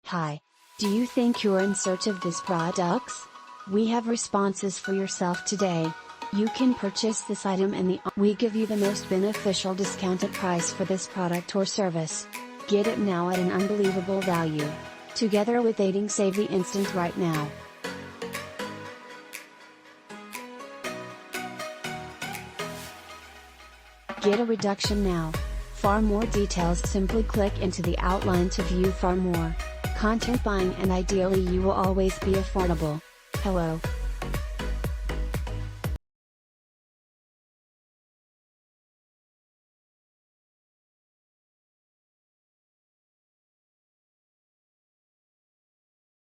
Hi. Do you think you're in search of these products? We have responses for yourself today. You can purchase this item and we give you the most beneficial discounted price for this product or service. Get it now at an unbelievable value. Together with Aiding Save the Instant right now. Get a reduction now. For more details, simply click into the outline to view far more. Content buying, and ideally you will always be affordable. Hello.